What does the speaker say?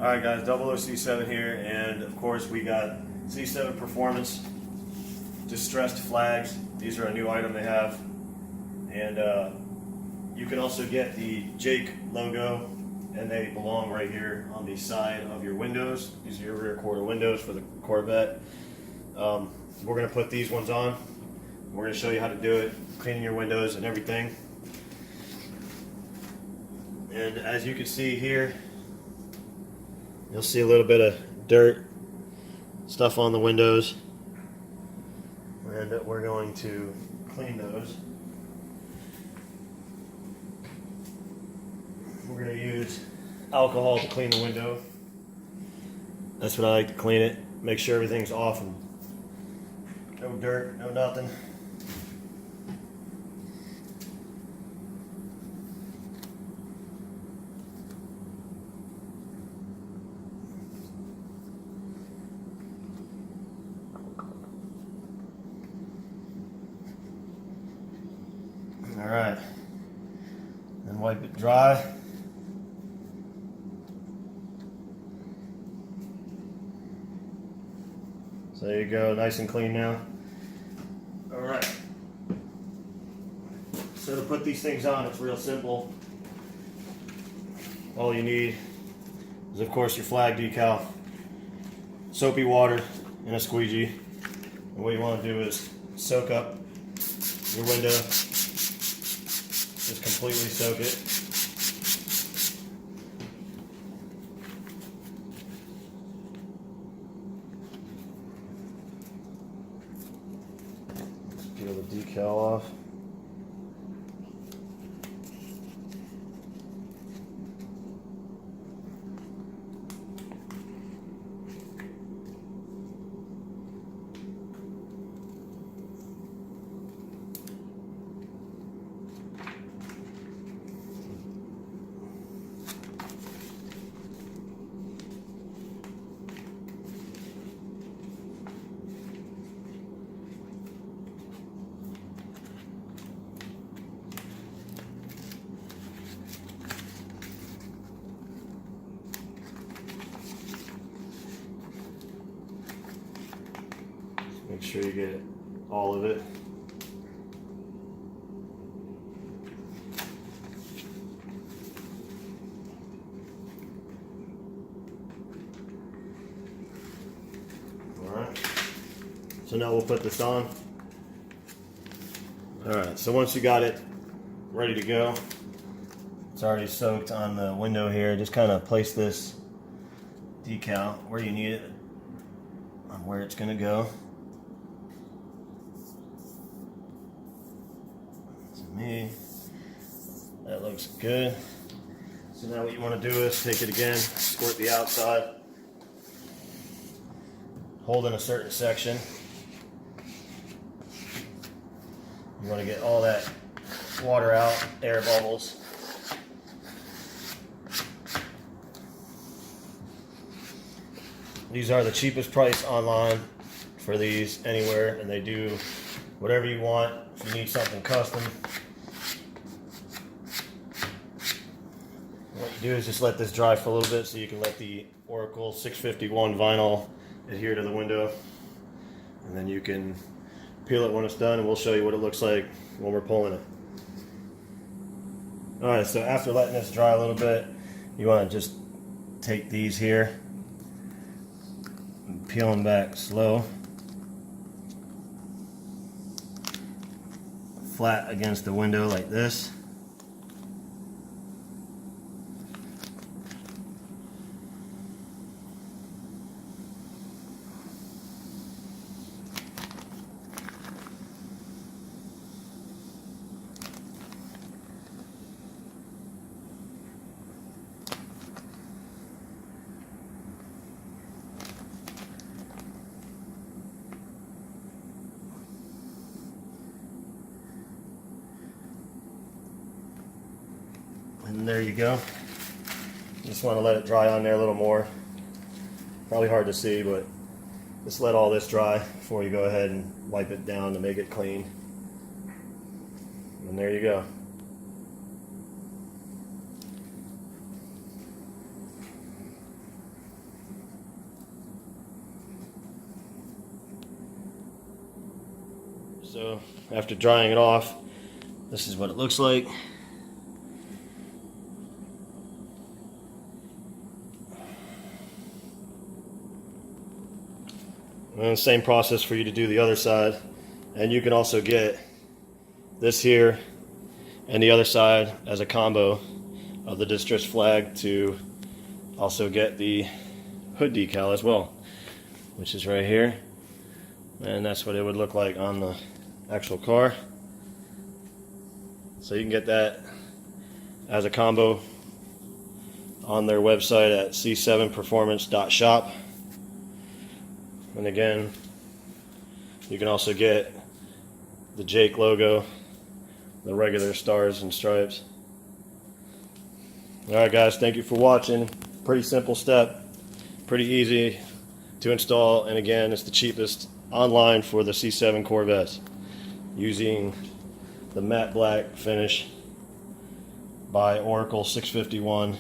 Alright guys, 00C7 here, and of course we got C7 Performance distressed flags. These are a new item they have, and you can also get the Jake logo, and they belong right here on the side of your windows. These are your rear quarter windows for the Corvette. We're going to put these ones on. We're going to show you how to do it, cleaning your windows and everything. And as you can see here, you'll see a little bit of dirt, stuff on the windows, and we're going to clean those. We're going to use alcohol to clean the window. That's what I like to clean it. Make sure everything's off and no dirt, no nothing. All right, then wipe it dry. So there you go, nice and clean now. All right, so to put these things on, it's real simple. All you need is, of course, your flag decal, soapy water, and a squeegee. And what you want to do is soak up your window. Just completely soak it. Peel the decal off. Make sure you get all of it. Alright, so now we'll put this on. Alright, so once you got it ready to go, it's already soaked on the window here. Just kind of place this decal where you need it, on where it's going to go. Me, that looks good. So now what you want to do is take it again, squirt the outside, hold in a certain section. You want to get all that water out, air bubbles. These are the cheapest price online for these anywhere, and they do whatever you want. If you need something custom, what you do is just let this dry for a little bit so you can let the Oracle 651 vinyl adhere to the window, and then you can peel it when it's done, and we'll show you what it looks like when we're pulling it. Alright, so after letting this dry a little bit, you want to just take these here and peel them back slow, flat against the window like this. And there you go. Just want to let it dry on there a little more. Probably hard to see, but just let all this dry before you go ahead and wipe it down to make it clean. And there you go. So after drying it off, this is what it looks like. And same process for you to do the other side. And you can also get this here and the other side as a combo of the distressed flag to also get the hood decal as well, which is right here. And that's what it would look like on the actual car. So you can get that as a combo on their website at c7performance.shop. And again, you can also get the Jake logo, the regular stars and stripes. Alright guys, thank you for watching. Pretty simple step, pretty easy to install, and again, it's the cheapest online for the C7 Corvettes, using the matte black finish by Oracle 651.